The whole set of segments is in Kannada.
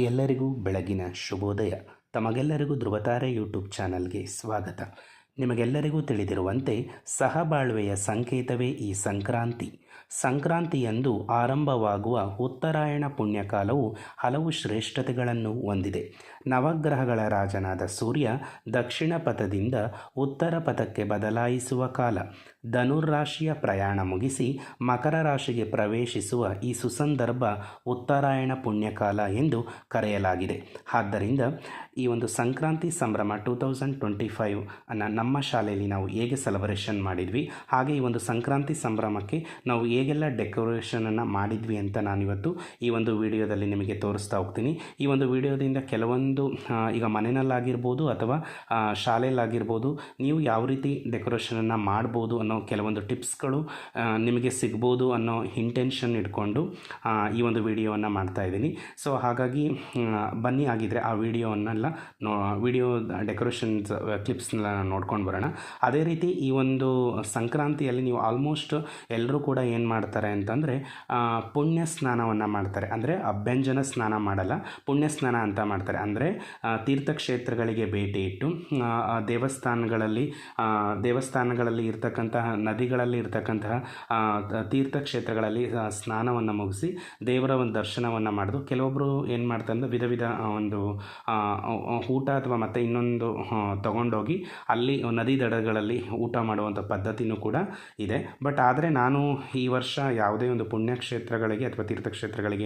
ಎಲ್ಲರಿಗೂ ಬೆಳಗಿನ ಶುಭೋದಯ. ತಮಗೆಲ್ಲರಿಗೂ ಧ್ರುವತಾರೆ ಯೂಟ್ಯೂಬ್ ಚಾನಲ್ಗೆ ಸ್ವಾಗತ. ನಿಮಗೆಲ್ಲರಿಗೂ ತಿಳಿದಿರುವಂತೆ ಸಹಬಾಳ್ವೆಯ ಸಂಕೇತವೇ ಈ ಸಂಕ್ರಾಂತಿ. ಸಂಕ್ರಾಂತಿಯಂದು ಆರಂಭವಾಗುವ ಉತ್ತರಾಯಣ ಪುಣ್ಯಕಾಲವು ಹಲವು ಶ್ರೇಷ್ಠತೆಗಳನ್ನು ಹೊಂದಿದೆ. ನವಗ್ರಹಗಳ ರಾಜನಾದ ಸೂರ್ಯ ದಕ್ಷಿಣ ಪಥದಿಂದ ಉತ್ತರ ಪಥಕ್ಕೆ ಬದಲಾಯಿಸುವ ಕಾಲ. ಧನುರ್ರಾಶಿಯ ಪ್ರಯಾಣ ಮುಗಿಸಿ ಮಕರ ರಾಶಿಗೆ ಪ್ರವೇಶಿಸುವ ಈ ಸುಸಂದರ್ಭ ಉತ್ತರಾಯಣ ಪುಣ್ಯಕಾಲ ಎಂದು ಕರೆಯಲಾಗಿದೆ. ಆದ್ದರಿಂದ ಈ ಒಂದು ಸಂಕ್ರಾಂತಿ ಸಂಭ್ರಮ 2025 ನಮ್ಮ ಶಾಲೆಯಲ್ಲಿ ನಾವು ಹೇಗೆ ಸೆಲೆಬ್ರೇಷನ್ ಮಾಡಿದ್ವಿ, ಹಾಗೆ ಈ ಒಂದು ಸಂಕ್ರಾಂತಿ ಸಂಭ್ರಮಕ್ಕೆ ನಾವು ಹೇಗೆಲ್ಲ ಡೆಕೋರೇಷನನ್ನು ಮಾಡಿದ್ವಿ ಅಂತ ನಾನಿವತ್ತು ಈ ಒಂದು ವಿಡಿಯೋದಲ್ಲಿ ನಿಮಗೆ ತೋರಿಸ್ತಾ ಹೋಗ್ತೀನಿ. ಈ ಒಂದು ವಿಡಿಯೋದಿಂದ ಕೆಲವೊಂದು ಈಗ ಮನೆಯಲ್ಲಾಗಿರ್ಬೋದು ಅಥವಾ ಶಾಲೆಯಲ್ಲಾಗಿರ್ಬೋದು ನೀವು ಯಾವ ರೀತಿ ಡೆಕೋರೇಷನನ್ನು ಮಾಡ್ಬೋದು ಅನ್ನೋ ಕೆಲವೊಂದು ಟಿಪ್ಸ್ಗಳು ನಿಮಗೆ ಸಿಗ್ಬೋದು ಅನ್ನೋ ಇಂಟೆನ್ಷನ್ ಇಟ್ಕೊಂಡು ಈ ಒಂದು ವಿಡಿಯೋವನ್ನು ಮಾಡ್ತಾಯಿದ್ದೀನಿ. ಸೊ ಹಾಗಾಗಿ ಬನ್ನಿ ಆಗಿದ್ದರೆ ಆ ವಿಡಿಯೋವನ್ನೆಲ್ಲ ವಿಡಿಯೋ ಡೆಕೋರೇಷನ್ಸ್ ಕ್ಲಿಪ್ಸ್ನೆಲ್ಲ ನೋಡ್ಕೊಂಡು ಬರೋಣ. ಅದೇ ರೀತಿ ಈ ಒಂದು ಸಂಕ್ರಾಂತಿಯಲ್ಲಿ ನೀವು ಆಲ್ಮೋಸ್ಟ್ ಎಲ್ಲರೂ ಕೂಡ ಏನು ಮಾಡ್ತಾರೆ ಅಂತಂದರೆ ಪುಣ್ಯ ಸ್ನಾನವನ್ನು ಮಾಡ್ತಾರೆ. ಅಂದರೆ ಅಭ್ಯಂಜನ ಸ್ನಾನ ಮಾಡಲ್ಲ, ಪುಣ್ಯ ಸ್ನಾನ ಅಂತ ಮಾಡ್ತಾರೆ. ಅಂದರೆ ತೀರ್ಥಕ್ಷೇತ್ರಗಳಿಗೆ ಭೇಟಿ ಇಟ್ಟು ದೇವಸ್ಥಾನಗಳಲ್ಲಿ ಇರ್ತಕ್ಕಂತಹ ನದಿಗಳಲ್ಲಿ ಇರ್ತಕ್ಕಂತಹ ತೀರ್ಥಕ್ಷೇತ್ರಗಳಲ್ಲಿ ಸ್ನಾನವನ್ನು ಮುಗಿಸಿ ದೇವರ ಒಂದು ದರ್ಶನವನ್ನು ಮಾಡೋದು. ಕೆಲವೊಬ್ಬರು ಏನು ಮಾಡ್ತಾರೆ ಅಂದರೆ ವಿಧ ವಿಧ ಒಂದು ಊಟ ಅಥವಾ ಮತ್ತು ಇನ್ನೊಂದು ತಗೊಂಡೋಗಿ ಅಲ್ಲಿ ನದಿ ದಡಗಳಲ್ಲಿ ಊಟ ಮಾಡುವಂಥ ಪದ್ಧತಿನೂ ಕೂಡ ಇದೆ. ಬಟ್ ಆದರೆ ನಾನು ಈ ವರ್ಷ ಯಾವುದೇ ಒಂದು ಪುಣ್ಯಕ್ಷೇತ್ರಗಳಿಗೆ ಅಥವಾ ತೀರ್ಥಕ್ಷೇತ್ರಗಳಿಗೆ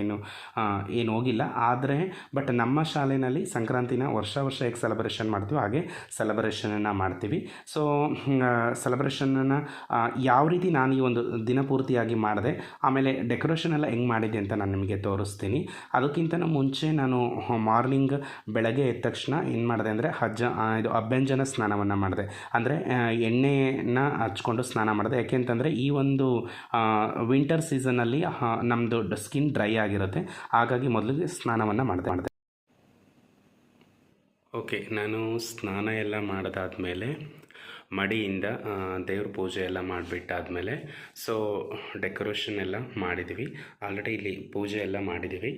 ಏನು ಹೋಗಿಲ್ಲ. ಆದರೆ ಬಟ್ ನಮ್ಮ ಶಾಲೆಯಲ್ಲಿ ಸಂಕ್ರಾಂತಿನ ವರ್ಷ ಹೇಗೆ ಸೆಲೆಬ್ರೇಷನ್ ಮಾಡ್ತೀವಿ ಹಾಗೆ ಸೆಲೆಬ್ರೇಷನನ್ನು ಮಾಡ್ತೀವಿ. ಸೊ ಸೆಲೆಬ್ರೇಷನನ್ನು ಯಾವ ರೀತಿ ನಾನು ಈ ಒಂದು ದಿನಪೂರ್ತಿಯಾಗಿ ಮಾಡಿದೆ, ಆಮೇಲೆ ಡೆಕೋರೇಷನ್ ಎಲ್ಲ ಹೆಂಗೆ ಮಾಡಿದೆ ಅಂತ ನಾನು ನಿಮಗೆ ತೋರಿಸ್ತೀನಿ. ಅದಕ್ಕಿಂತ ಮುಂಚೆ ನಾನು ಮಾರ್ನಿಂಗ್ ಬೆಳಗ್ಗೆ ಎದ್ದ ತಕ್ಷಣ ಏನು ಮಾಡಿದೆ ಅಂದರೆ ಇದು ಅಭ್ಯಂಜನ ಸ್ನಾನವನ್ನು ಮಾಡಿದೆ. ಅಂದರೆ ಎಣ್ಣೆನ ಹಚ್ಕೊಂಡು ಸ್ನಾನ ಮಾಡಿದೆ. ಯಾಕೆಂತಂದರೆ ಈ ಒಂದು ವಿಂಟರ್ ಸೀಸನಲ್ಲಿ ನಮ್ಮದು ಸ್ಕಿನ್ ಡ್ರೈ ಆಗಿರುತ್ತೆ. ಹಾಗಾಗಿ ಮೊದಲಿಗೆ ಸ್ನಾನವನ್ನು ಮಾಡಿದೆ. ಓಕೆ, ನಾನು ಸ್ನಾನ ಎಲ್ಲ ಮಾಡಿದಾದ್ಮೇಲೆ ಮಡಿಯಿಂದ ದೇವ್ರ ಪೂಜೆ ಎಲ್ಲ ಮಾಡಿಬಿಟ್ಟಾದಮೇಲೆ ಸೊ ಡೆಕೋರೇಷನ್ ಎಲ್ಲ ಮಾಡಿದ್ದೀವಿ. ಆಲ್ರೆಡಿ ಇಲ್ಲಿ ಪೂಜೆ ಎಲ್ಲ ಮಾಡಿದ್ದೀವಿ.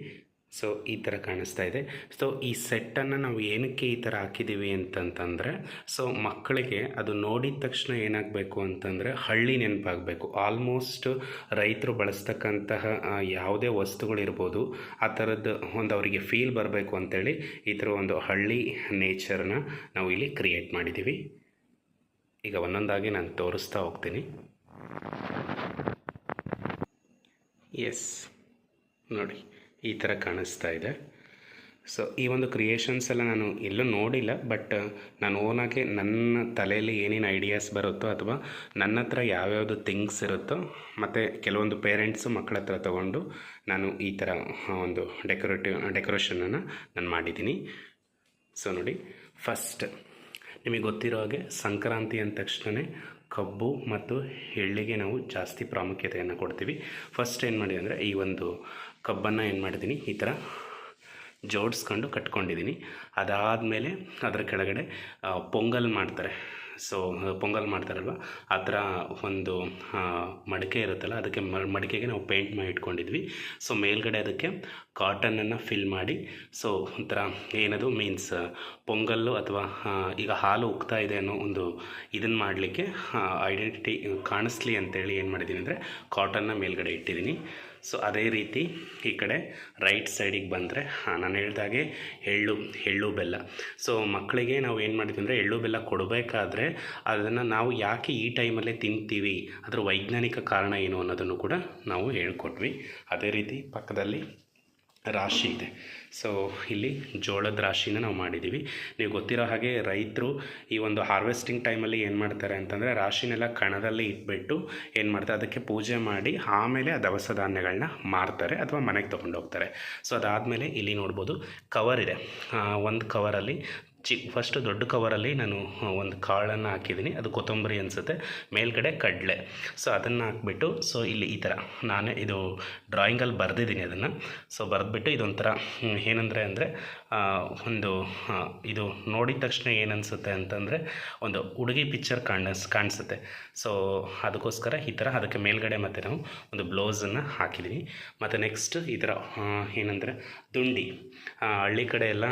ಸೊ ಈ ಥರ ಕಾಣಿಸ್ತಾ ಇದೆ. ಸೊ ಈ ಸೆಟ್ಟನ್ನು ನಾವು ಏನಕ್ಕೆ ಈ ಥರ ಹಾಕಿದ್ದೀವಿ ಅಂತಂತಂದರೆ, ಸೊ ಮಕ್ಕಳಿಗೆ ಅದು ನೋಡಿದ ತಕ್ಷಣ ಏನಾಗಬೇಕು ಅಂತಂದರೆ ಹಳ್ಳಿ ನೆನಪಾಗಬೇಕು. ಆಲ್ಮೋಸ್ಟ್ ರೈತರು ಬಳಸ್ತಕ್ಕಂತಹ ಯಾವುದೇ ವಸ್ತುಗಳಿರ್ಬೋದು ಆ ಥರದ್ದು ಒಂದು ಅವರಿಗೆ ಫೀಲ್ ಬರಬೇಕು ಅಂತೇಳಿ ಈ ಥರ ಒಂದು ಹಳ್ಳಿ ನೇಚರ್ನ ನಾವು ಇಲ್ಲಿ ಕ್ರಿಯೇಟ್ ಮಾಡಿದ್ದೀವಿ. ಈಗ ಒಂದೊಂದಾಗಿ ನಾನು ತೋರಿಸ್ತಾ ಹೋಗ್ತೀನಿ. ಎಸ್, ನೋಡಿ ಈ ಥರ ಕಾಣಿಸ್ತಾ ಇದೆ. ಸೊ ಈ ಒಂದು ಕ್ರಿಯೇಷನ್ಸ್ ಎಲ್ಲ ನಾನು ಎಲ್ಲೂ ನೋಡಿಲ್ಲ. ಬಟ್ ನಾನು ಓನಾಗೆ ನನ್ನ ತಲೆಯಲ್ಲಿ ಏನೇನು ಐಡಿಯಾಸ್ ಬರುತ್ತೋ ಅಥವಾ ನನ್ನ ಹತ್ರ ಯಾವ್ಯಾವುದು ಥಿಂಗ್ಸ್ ಇರುತ್ತೋ ಮತ್ತು ಕೆಲವೊಂದು ಪೇರೆಂಟ್ಸು ಮಕ್ಕಳ ಹತ್ರ ತೊಗೊಂಡು ನಾನು ಈ ಥರ ಒಂದು ಡೆಕೋರೇಷನನ್ನು ನಾನು ಮಾಡಿದ್ದೀನಿ. ಸೊ ನೋಡಿ, ಫಸ್ಟ್ ನಿಮಗೆ ಗೊತ್ತಿರೋ ಹಾಗೆ ಸಂಕ್ರಾಂತಿ ಅಂದ ತಕ್ಷಣ ಕಬ್ಬು ಮತ್ತು ಎಳ್ಳಿಗೆ ನಾವು ಜಾಸ್ತಿ ಪ್ರಾಮುಖ್ಯತೆಯನ್ನು ಕೊಡ್ತೀವಿ. ಫಸ್ಟ್ ಏನು ಮಾಡಿ ಅಂದರೆ ಈ ಒಂದು ಕಬ್ಬನ್ನು ಏನು ಮಾಡಿದ್ದೀನಿ ಈ ಥರ ಜೋಡಿಸ್ಕೊಂಡು ಕಟ್ಕೊಂಡಿದ್ದೀನಿ. ಅದಾದಮೇಲೆ ಅದರ ಕೆಳಗಡೆ ಪೊಂಗಲ್ ಮಾಡ್ತಾರೆ. ಸೊ ಪೊಂಗಲ್ ಮಾಡ್ತಾರಲ್ವ, ಆ ಥರ ಒಂದು ಮಡಿಕೆ ಇರುತ್ತಲ್ಲ, ಅದಕ್ಕೆ ಮಡಿಕೆಗೆ ನಾವು ಪೇಂಟ್ ಮಾಡಿ ಇಟ್ಕೊಂಡಿದ್ವಿ. ಸೊ ಮೇಲ್ಗಡೆ ಅದಕ್ಕೆ ಕಾಟನನ್ನು ಫಿಲ್ ಮಾಡಿ, ಸೊ ಒಂಥರ ಏನದು ಮೀನ್ಸ್ ಪೊಂಗಲ್ಲು ಅಥವಾ ಈಗ ಹಾಲು ಉಗ್ತಾ ಇದೆ ಅನ್ನೋ ಒಂದು ಇದನ್ನು ಮಾಡಲಿಕ್ಕೆ ಐಡೆಂಟಿಟಿ ಕಾಣಿಸ್ಲಿ ಅಂತೇಳಿ ಏನು ಮಾಡಿದ್ದೀನಿ ಅಂದರೆ ಕಾಟನ್ನ ಮೇಲ್ಗಡೆ ಇಟ್ಟಿದ್ದೀನಿ. ಸೊ ಅದೇ ರೀತಿ ಈ ಕಡೆ ರೈಟ್ ಸೈಡಿಗೆ ಬಂದರೆ ನಾನು ಹೇಳ್ದಾಗೆ ಎಳ್ಳು ಬೆಲ್ಲ. ಸೊ ಮಕ್ಕಳಿಗೆ ನಾವು ಏನು ಮಾಡಿದ್ವಿ ಅಂದರೆ ಎಳ್ಳು ಬೆಲ್ಲ ಕೊಡಬೇಕಾದ್ರೆ ಅದನ್ನು ನಾವು ಯಾಕೆ ಈ ಟೈಮಲ್ಲೇ ತಿಂತೀವಿ, ಅದರ ವೈಜ್ಞಾನಿಕ ಕಾರಣ ಏನು ಅನ್ನೋದನ್ನು ಕೂಡ ನಾವು ಹೇಳ್ಕೊಟ್ವಿ. ಅದೇ ರೀತಿ ಪಕ್ಕದಲ್ಲಿ ರಾಶಿ ಇದೆ. ಸೊ ಇಲ್ಲಿ ಜೋಳದ ರಾಶಿನ ನಾವು ಮಾಡಿದ್ದೀವಿ. ನೀವು ಗೊತ್ತಿರೋ ಹಾಗೆ ರೈತರು ಈ ಒಂದು ಹಾರ್ವೆಸ್ಟಿಂಗ್ ಟೈಮಲ್ಲಿ ಏನು ಮಾಡ್ತಾರೆ ಅಂತಂದರೆ ರಾಶಿನೆಲ್ಲ ಕಣದಲ್ಲಿ ಇಟ್ಬಿಟ್ಟು ಏನು ಮಾಡ್ತಾರೆ, ಅದಕ್ಕೆ ಪೂಜೆ ಮಾಡಿ ಆಮೇಲೆ ಆ ದವಸ ಧಾನ್ಯಗಳನ್ನ ಮಾರ್ತಾರೆ ಅಥವಾ ಮನೆಗೆ ತೊಗೊಂಡೋಗ್ತಾರೆ. ಸೊ ಅದಾದಮೇಲೆ ಇಲ್ಲಿ ನೋಡ್ಬೋದು ಕವರ್ ಇದೆ. ಒಂದು ಕವರಲ್ಲಿ ಫಸ್ಟ್ ದೊಡ್ಡ ಕವರಲ್ಲಿ ನಾನು ಒಂದು ಕಾಳನ್ನು ಹಾಕಿದ್ದೀನಿ, ಅದು ಕೊತ್ತಂಬರಿ ಅನಿಸುತ್ತೆ, ಮೇಲ್ಗಡೆ ಕಡಲೆ. ಸೊ ಅದನ್ನು ಹಾಕ್ಬಿಟ್ಟು ಸೊ ಇಲ್ಲಿ ಈ ಥರ ನಾನೇ ಇದು ಡ್ರಾಯಿಂಗಲ್ಲಿ ಬರೆದಿದ್ದೀನಿ ಅದನ್ನು. ಸೊ ಬರೆದ್ಬಿಟ್ಟು ಇದೊಂಥರ ಏನಂದರೆ ಒಂದು ಇದು ನೋಡಿದ ತಕ್ಷಣ ಏನು ಅನಿಸುತ್ತೆ ಅಂತಂದರೆ ಒಂದು ಹುಡುಗಿ ಪಿಕ್ಚರ್ ಕಾಣಿಸುತ್ತೆ. ಸೊ ಅದಕ್ಕೋಸ್ಕರ ಈ ಥರ ಅದಕ್ಕೆ ಮೇಲ್ಗಡೆ ಮತ್ತು ನಾವು ಒಂದು ಬ್ಲೌಸನ್ನು ಹಾಕಿದ್ದೀನಿ. ಮತ್ತು ನೆಕ್ಸ್ಟ್ ಈ ಥರ ಏನಂದರೆ ದುಂಡಿ, ಹಳ್ಳಿ ಕಡೆ ಎಲ್ಲ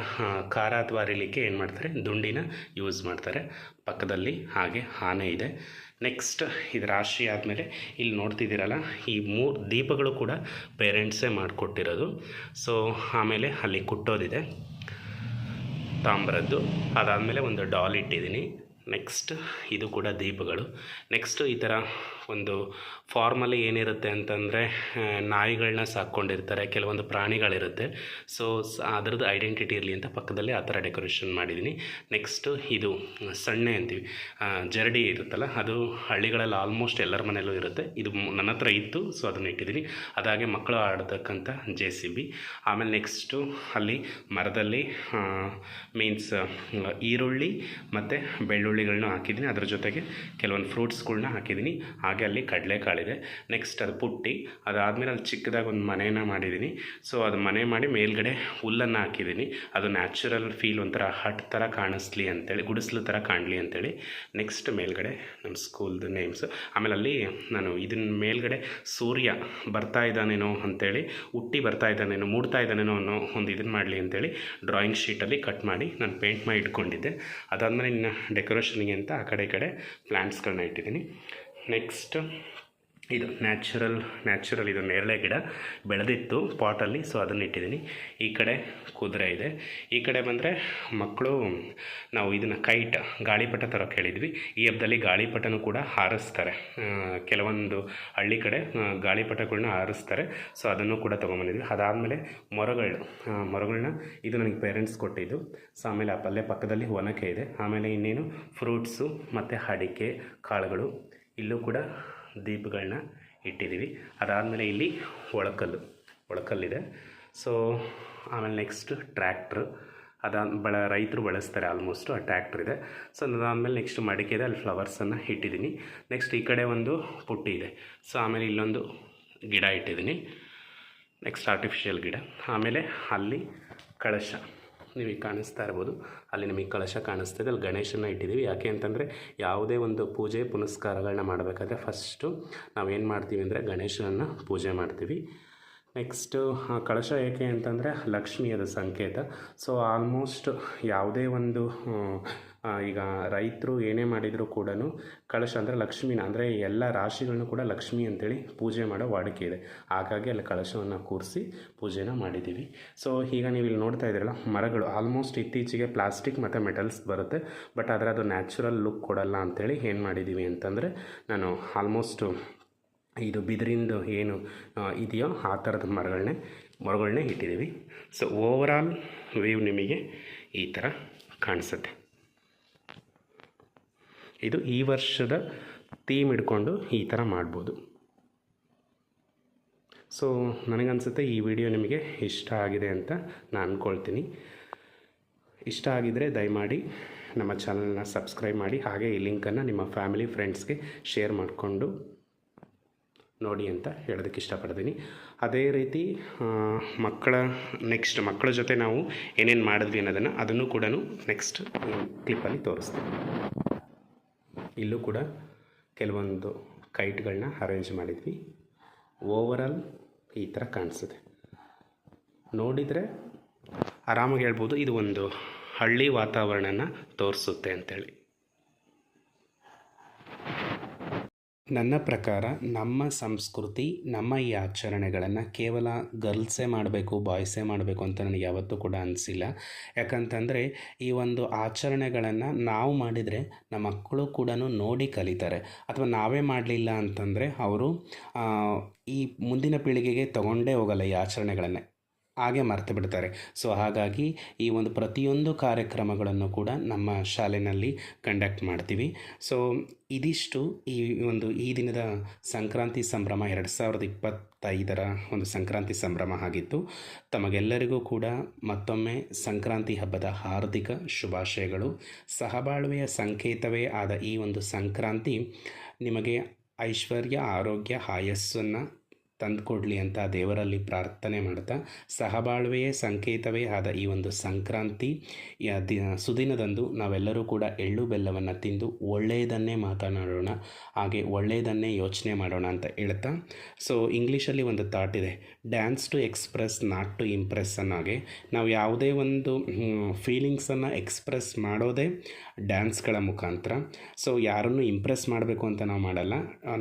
ಖಾರ ಅಥವಾ ಅರಿಲಿಕ್ಕೆ ಏನು ಮಾಡ್ತಾರೆ, ದುಂಡಿನ ಯೂಸ್ ಮಾಡ್ತಾರೆ. ಪಕ್ಕದಲ್ಲಿ ಹಾಗೆ ಆನೆ ಇದೆ. ನೆಕ್ಸ್ಟ್ ಇದು ರಾಶಿ ಆದಮೇಲೆ ಇಲ್ಲಿ ನೋಡ್ತಿದ್ದೀರಲ್ಲ, ಈ 3 ದೀಪಗಳು ಕೂಡ ಪೇರೆಂಟ್ಸೇ ಮಾಡಿಕೊಟ್ಟಿರೋದು. ಸೊ ಆಮೇಲೆ ಅಲ್ಲಿ ಕುಟ್ಟೋದಿದೆ ತಾಮ್ರದ್ದು. ಅದಾದಮೇಲೆ ಒಂದು ಡಾಲ್ ಇಟ್ಟಿದ್ದೀನಿ. ನೆಕ್ಸ್ಟ್ ಇದು ಕೂಡ ದೀಪಗಳು. ನೆಕ್ಸ್ಟು ಈ ಥರ ಒಂದು ಫಾರ್ಮಲ್ಲಿ ಏನಿರುತ್ತೆ ಅಂತಂದರೆ ನಾಯಿಗಳನ್ನ ಸಾಕ್ಕೊಂಡಿರ್ತಾರೆ, ಕೆಲವೊಂದು ಪ್ರಾಣಿಗಳಿರುತ್ತೆ. ಸೊ ಅದರದ್ದು ಐಡೆಂಟಿಟಿ ಇರಲಿ ಅಂತ ಪಕ್ಕದಲ್ಲಿ ಆ ಥರ ಡೆಕೋರೇಷನ್ ಮಾಡಿದ್ದೀನಿ. ನೆಕ್ಸ್ಟು ಇದು ಸಣ್ಣೆ ಅಂತೀವಿ, ಜರಡಿ ಇರುತ್ತಲ್ಲ, ಅದು ಹಳ್ಳಿಗಳಲ್ಲಿ ಆಲ್ಮೋಸ್ಟ್ ಎಲ್ಲರ ಮನೆಯಲ್ಲೂ ಇರುತ್ತೆ. ಇದು ನನ್ನ ಹತ್ರ ಇತ್ತು, ಸೊ ಅದನ್ನು ಇಟ್ಟಿದ್ದೀನಿ. ಅದಾಗೆ ಮಕ್ಕಳು ಆಡ್ತಕ್ಕಂಥ JCB. ಆಮೇಲೆ ನೆಕ್ಸ್ಟು ಅಲ್ಲಿ ಮರದಲ್ಲಿ ಮೀನ್ಸ್ ಈರುಳ್ಳಿ ಮತ್ತು ಬೆಳ್ಳುಳ್ಳಿಗಳನ್ನ ಹಾಕಿದ್ದೀನಿ. ಅದ್ರ ಜೊತೆಗೆ ಕೆಲವೊಂದು ಫ್ರೂಟ್ಸ್ಗಳ್ನ ಹಾಕಿದ್ದೀನಿ. ಹಾಗೆ ಅಲ್ಲಿ ಕಡಲೆಕಾಳಿದೆ. ನೆಕ್ಸ್ಟ್ ಅದು ಪುಟ್ಟಿ. ಅದಾದಮೇಲೆ ಅಲ್ಲಿ ಚಿಕ್ಕದಾಗಿ ಒಂದು ಮನೇನ ಮಾಡಿದ್ದೀನಿ. ಸೊ ಅದು ಮನೆ ಮಾಡಿ ಮೇಲ್ಗಡೆ ಹುಲ್ಲನ್ನು ಹಾಕಿದ್ದೀನಿ. ಅದು ನ್ಯಾಚುರಲ್ ಫೀಲ್, ಒಂಥರ ಹಟ್ ಥರ ಕಾಣಿಸ್ಲಿ ಅಂತೇಳಿ, ಗುಡಿಸ್ಲು ಥರ ಕಾಣಲಿ ಅಂತೇಳಿ. ನೆಕ್ಸ್ಟ್ ಮೇಲ್ಗಡೆ ನಮ್ಮ ಸ್ಕೂಲ್ದು ನೇಮ್ಸು. ಆಮೇಲೆ ಅಲ್ಲಿ ನಾನು ಇದನ್ನ ಮೇಲ್ಗಡೆ ಸೂರ್ಯ ಬರ್ತಾ ಇದ್ದಾನೇನೋ ಅಂಥೇಳಿ, ಹುಟ್ಟಿ ಬರ್ತಾ ಇದ್ದಾನೇನೋ, ಮೂಡ್ತಾ ಇದ್ದಾನೇನೋ ಅನ್ನೋ ಒಂದು ಇದನ್ನು ಮಾಡಲಿ ಅಂತೇಳಿ ಡ್ರಾಯಿಂಗ್ ಶೀಟಲ್ಲಿ ಕಟ್ ಮಾಡಿ ನಾನು ಪೇಂಟ್ ಮಾಡಿ ಇಟ್ಕೊಂಡಿದ್ದೆ. ಅದಾದಮೇಲೆ ಇನ್ನು ಡೆಕೋರೇಷನ್ಗೆ ಅಂತ ಆ ಕಡೆ ಈ ಕಡೆ ಪ್ಲ್ಯಾಂಟ್ಸ್ಗಳನ್ನ ಇಟ್ಟಿದ್ದೀನಿ. ನೆಕ್ಸ್ಟ್ ಇದು ನ್ಯಾಚುರಲ್ ಇದು ನೇರಳೆ ಗಿಡ ಬೆಳೆದಿತ್ತು ಪಾಟಲ್ಲಿ, ಸೊ ಅದನ್ನು ಇಟ್ಟಿದ್ದೀನಿ. ಈ ಕಡೆ ಕುದುರೆ ಇದೆ. ಈ ಕಡೆ ಬಂದರೆ ಮಕ್ಕಳು ನಾವು ಇದನ್ನು ಕೈಟ್, ಗಾಳಿಪಟ ಥರ ಕೇಳಿದ್ವಿ. ಈ ಹಬ್ಬದಲ್ಲಿ ಗಾಳಿಪಟನೂ ಕೂಡ ಹಾರಿಸ್ತಾರೆ. ಕೆಲವೊಂದು ಹಳ್ಳಿ ಕಡೆ ಗಾಳಿಪಟಗಳನ್ನ ಹಾರಿಸ್ತಾರೆ. ಸೊ ಅದನ್ನು ಕೂಡ ತೊಗೊಂಬಂದಿದ್ವಿ. ಅದಾದಮೇಲೆ ಮೊರಗಳನ್ನ ಇದು ನನಗೆ ಪೇರೆಂಟ್ಸ್ ಕೊಟ್ಟಿದ್ದು. ಸೊ ಆಮೇಲೆ ಅಲ್ಲೇ ಪಕ್ಕದಲ್ಲಿ ಒನಕೆ ಇದೆ. ಆಮೇಲೆ ಇನ್ನೇನು ಫ್ರೂಟ್ಸು ಮತ್ತು ಅಡಿಕೆ ಕಾಳುಗಳು. ಇಲ್ಲೂ ಕೂಡ ದೀಪಗಳನ್ನ ಇಟ್ಟಿದ್ದೀವಿ. ಅದಾದಮೇಲೆ ಇಲ್ಲಿ ಒಳಕಲ್ಲಿದೆ. ಸೊ ಆಮೇಲೆ ನೆಕ್ಸ್ಟ್ ಟ್ರ್ಯಾಕ್ಟ್ರು, ರೈತರು ಬಳಸ್ತಾರೆ ಆಲ್ಮೋಸ್ಟು, ಆ ಟ್ರ್ಯಾಕ್ಟ್ರ್ ಇದೆ. ಸೊ ಅದಾದಮೇಲೆ ನೆಕ್ಸ್ಟ್ ಮಡಿಕೆ ಇದೆ, ಅಲ್ಲಿ ಫ್ಲವರ್ಸನ್ನು ಇಟ್ಟಿದ್ದೀನಿ. ನೆಕ್ಸ್ಟ್ ಈ ಕಡೆ ಒಂದು ಪುಟ್ಟಿ ಇದೆ. ಸೊ ಆಮೇಲೆ ಇಲ್ಲೊಂದು ಗಿಡ ಇಟ್ಟಿದ್ದೀನಿ, ನೆಕ್ಸ್ಟ್ ಆರ್ಟಿಫಿಷಿಯಲ್ ಗಿಡ. ಆಮೇಲೆ ಅಲ್ಲಿ ಕಳಶ ನಿಮಗೆ ಕಾಣಿಸ್ತಾ ಇರ್ಬೋದು, ಅಲ್ಲಿ ನಿಮಗೆ ಕಳಶ ಕಾಣಿಸ್ತಿದೆ. ಅಲ್ಲಿ ಗಣೇಶನ ಇಟ್ಟಿದ್ದೀವಿ. ಯಾಕೆ ಅಂತಂದರೆ ಯಾವುದೇ ಒಂದು ಪೂಜೆ ಪುನಸ್ಕಾರಗಳನ್ನ ಮಾಡಬೇಕಾದ್ರೆ ಫಸ್ಟು ನಾವೇನು ಮಾಡ್ತೀವಿ ಅಂದರೆ ಗಣೇಶನನ್ನು ಪೂಜೆ ಮಾಡ್ತೀವಿ. ನೆಕ್ಸ್ಟು ಕಳಶ ಏಕೆ ಅಂತಂದರೆ ಲಕ್ಷ್ಮಿಯದ ಸಂಕೇತ. ಸೊ ಆಲ್ಮೋಸ್ಟ್ ಯಾವುದೇ ಒಂದು ಈಗ ರೈತರು ಏನೇ ಮಾಡಿದರೂ ಕೂಡ ಕಳಶ ಅಂದರೆ ಲಕ್ಷ್ಮಿನ, ಅಂದರೆ ಎಲ್ಲ ರಾಶಿಗಳನ್ನು ಕೂಡ ಲಕ್ಷ್ಮಿ ಅಂತೇಳಿ ಪೂಜೆ ಮಾಡೋ ವಾಡಿಕೆ ಇದೆ. ಹಾಗಾಗಿ ಅಲ್ಲಿ ಕಳಶವನ್ನು ಕೂರಿಸಿ ಪೂಜೆನ ಮಾಡಿದ್ದೀವಿ. ಸೊ ಈಗ ನೀವು ಇಲ್ಲಿ ನೋಡ್ತಾ ಇದ್ದೀರಲ್ಲ, ಮರಗಳು ಆಲ್ಮೋಸ್ಟ್ ಇತ್ತೀಚೆಗೆ ಪ್ಲಾಸ್ಟಿಕ್ ಮತ್ತು ಮೆಟಲ್ಸ್ ಬರುತ್ತೆ, ಬಟ್ ಆದರೆ ಅದು ನ್ಯಾಚುರಲ್ ಲುಕ್ ಕೊಡಲ್ಲ ಅಂಥೇಳಿ ಏನು ಮಾಡಿದ್ದೀವಿ ಅಂತಂದರೆ, ನಾನು ಆಲ್ಮೋಸ್ಟು ಇದು ಬಿದಿರಿಂದು ಏನು ಇದೆಯೋ ಆ ಥರದ ಮರಗಳನ್ನೇ ಇಟ್ಟಿದ್ದೀವಿ. ಸೊ ಓವರಾಲ್ ವ್ಯೂ ನಿಮಗೆ ಈ ಥರ ಕಾಣಿಸುತ್ತೆ. ಇದು ಈ ವರ್ಷದ ಥೀಮ್ ಇಟ್ಕೊಂಡು ಈ ಥರ ಮಾಡ್ಬೋದು. ಸೊ ನನಗನ್ಸುತ್ತೆ ಈ ವಿಡಿಯೋ ನಿಮಗೆ ಇಷ್ಟ ಆಗಿದೆ ಅಂತ ನಾನು ಅಂದ್ಕೊಳ್ತೀನಿ. ಇಷ್ಟ ಆಗಿದರೆ ದಯಮಾಡಿ ನಮ್ಮ ಚಾನಲ್ನ ಸಬ್ಸ್ಕ್ರೈಬ್ ಮಾಡಿ, ಹಾಗೆ ಈ ಲಿಂಕನ್ನು ನಿಮ್ಮ ಫ್ಯಾಮಿಲಿ ಫ್ರೆಂಡ್ಸ್ಗೆ ಶೇರ್ ಮಾಡಿಕೊಂಡು ನೋಡಿ ಅಂತ ಹೇಳೋದಕ್ಕೆ ಇಷ್ಟಪಡ್ತೀನಿ. ಅದೇ ರೀತಿ ಮಕ್ಕಳ ಜೊತೆ ನಾವು ಏನೇನು ಮಾಡಿದ್ವಿ ಅನ್ನೋದನ್ನು ಅದನ್ನು ಕೂಡ ನೆಕ್ಸ್ಟ್ ಕ್ಲಿಪ್ಪಲ್ಲಿ ತೋರಿಸ್ತೀನಿ. ಇಲ್ಲೂ ಕೂಡ ಕೆಲವೊಂದು ಕೈಟ್ಗಳನ್ನ ಅರೇಂಜ್ ಮಾಡಿದ್ವಿ. ಓವರಾಲ್ ಈ ಥರ ಕಾಣಿಸುತ್ತೆ. ನೋಡಿದರೆ ಆರಾಮಾಗಿ ಹೇಳ್ಬೋದು ಇದು ಒಂದು ಹಳ್ಳಿ ವಾತಾವರಣನ ತೋರಿಸುತ್ತೆ ಅಂತೇಳಿ. ನನ್ನ ಪ್ರಕಾರ ನಮ್ಮ ಸಂಸ್ಕೃತಿ, ನಮ್ಮ ಈ ಆಚರಣೆಗಳನ್ನು ಕೇವಲ ಗರ್ಲ್ಸೇ ಮಾಡಬೇಕು, ಬಾಯ್ಸೇ ಮಾಡಬೇಕು ಅಂತ ನನಗೆ ಯಾವತ್ತೂ ಕೂಡ ಅನಿಸಿಲ್ಲ. ಯಾಕಂತಂದರೆ ಈ ಒಂದು ಆಚರಣೆಗಳನ್ನು ನಾವು ಮಾಡಿದರೆ ನಮ್ಮ ಮಕ್ಕಳು ಕೂಡ ನೋಡಿ ಕಲಿತಾರೆ. ಅಥವಾ ನಾವೇ ಮಾಡಲಿಲ್ಲ ಅಂತಂದರೆ ಅವರು ಈ ಮುಂದಿನ ಪೀಳಿಗೆಗೆ ತಗೊಂಡೇ ಹೋಗಲ್ಲ ಈ ಆಚರಣೆಗಳನ್ನು, ಹಾಗೆ ಮರೆತು ಬಿಡ್ತಾರೆ. ಸೊ ಹಾಗಾಗಿ ಈ ಒಂದು ಪ್ರತಿಯೊಂದು ಕಾರ್ಯಕ್ರಮಗಳನ್ನು ಕೂಡ ನಮ್ಮ ಶಾಲೆಯಲ್ಲಿ ಕಂಡಕ್ಟ್ ಮಾಡ್ತೀವಿ. ಸೊ ಇದಿಷ್ಟು ಈ ದಿನದ ಸಂಕ್ರಾಂತಿ ಸಂಭ್ರಮ 2025 ಒಂದು ಸಂಕ್ರಾಂತಿ ಸಂಭ್ರಮ ಆಗಿತ್ತು. ತಮಗೆಲ್ಲರಿಗೂ ಕೂಡ ಮತ್ತೊಮ್ಮೆ ಸಂಕ್ರಾಂತಿ ಹಬ್ಬದ ಹಾರ್ದಿಕ ಶುಭಾಶಯಗಳು. ಸಹಬಾಳ್ವೆಯ ಸಂಕೇತವೇ ಆದ ಈ ಒಂದು ಸಂಕ್ರಾಂತಿ ನಿಮಗೆ ಐಶ್ವರ್ಯ, ಆರೋಗ್ಯ, ಆಯಸ್ಸನ್ನು ತಂದುಕೊಡ್ಲಿ ಅಂತ ದೇವರಲ್ಲಿ ಪ್ರಾರ್ಥನೆ ಮಾಡ್ತಾ, ಸಹಬಾಳ್ವೆಯೇ ಸಂಕೇತವೇ ಆದ ಈ ಒಂದು ಸಂಕ್ರಾಂತಿ ಸುದಿನದಂದು ನಾವೆಲ್ಲರೂ ಕೂಡ ಎಳ್ಳು ಬೆಲ್ಲವನ್ನು ತಿಂದು ಒಳ್ಳೆಯದನ್ನೇ ಮಾತನಾಡೋಣ, ಹಾಗೆ ಒಳ್ಳೆಯದನ್ನೇ ಯೋಚನೆ ಮಾಡೋಣ ಅಂತ ಹೇಳ್ತಾ, ಸೊ ಇಂಗ್ಲೀಷಲ್ಲಿ ಒಂದು ಥಾಟ್ ಇದೆ, dance to express not to impress ಅನ್ನೋಗೆ. ನಾವು ಯಾವುದೇ ಒಂದು ಫೀಲಿಂಗ್ಸನ್ನು ಎಕ್ಸ್ಪ್ರೆಸ್ ಮಾಡೋದೇ ಡ್ಯಾನ್ಸ್ಗಳ ಮುಖಾಂತರ. ಸೊ ಯಾರನ್ನು ಇಂಪ್ರೆಸ್ ಮಾಡಬೇಕು ಅಂತ ನಾವು ಮಾಡಲ್ಲ,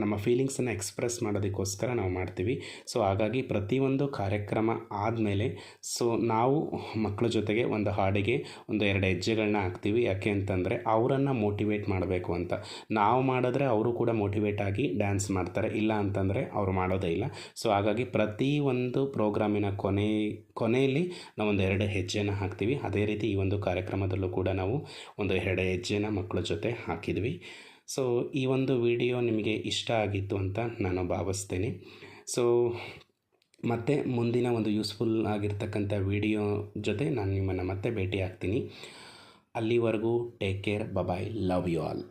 ನಮ್ಮ ಫೀಲಿಂಗ್ಸನ್ನು ಎಕ್ಸ್ಪ್ರೆಸ್ ಮಾಡೋದಕ್ಕೋಸ್ಕರ ನಾವು ಮಾಡ್ತೀವಿ. ಸೊ ಹಾಗಾಗಿ ಪ್ರತಿಯೊಂದು ಕಾರ್ಯಕ್ರಮ ಆದಮೇಲೆ ಸೊ ನಾವು ಮಕ್ಕಳ ಜೊತೆಗೆ ಒಂದು ಹಾಡಿಗೆ ಒಂದು 2 ಹೆಜ್ಜೆಗಳನ್ನ ಹಾಕ್ತೀವಿ. ಯಾಕೆ ಅಂತಂದರೆ ಅವರನ್ನು ಮೋಟಿವೇಟ್ ಮಾಡಬೇಕು ಅಂತ. ನಾವು ಮಾಡಿದ್ರೆ ಅವರು ಕೂಡ ಮೋಟಿವೇಟ್ ಆಗಿ ಡ್ಯಾನ್ಸ್ ಮಾಡ್ತಾರೆ, ಇಲ್ಲ ಅಂತಂದರೆ ಅವರು ಮಾಡೋದೇ ಇಲ್ಲ. ಸೊ ಹಾಗಾಗಿ ಪ್ರತಿಯೊಂದು ಪ್ರೋಗ್ರಾಮಿನ ಕೊನೆಯಲ್ಲಿ ನಾವು ಒಂದು 2 ಹೆಜ್ಜೆನ ಹಾಕ್ತೀವಿ. ಅದೇ ರೀತಿ ಈ ಒಂದು ಕಾರ್ಯಕ್ರಮದಲ್ಲೂ ಕೂಡ ನಾವು ಒಂದು 2 ಹೆಜ್ಜೆನ ಮಕ್ಕಳ ಜೊತೆ ಹಾಕಿದ್ವಿ. ಸೊ ಈ ಒಂದು ವಿಡಿಯೋ ನಿಮಗೆ ಇಷ್ಟ ಆಗಿತ್ತು ಅಂತ ನಾನು ಭಾವಿಸ್ತೀನಿ. ಸೊ ಮತ್ತೆ ಮುಂದಿನ ಒಂದು ಯೂಸ್ಫುಲ್ ಆಗಿರ್ತಕ್ಕಂಥ ವಿಡಿಯೋ ಜೊತೆ ನಾನು ನಿಮ್ಮನ್ನು ಮತ್ತೆ ಭೇಟಿ ಆಗ್ತೀನಿ. ಅಲ್ಲಿವರೆಗೂ take care, bye, love you all.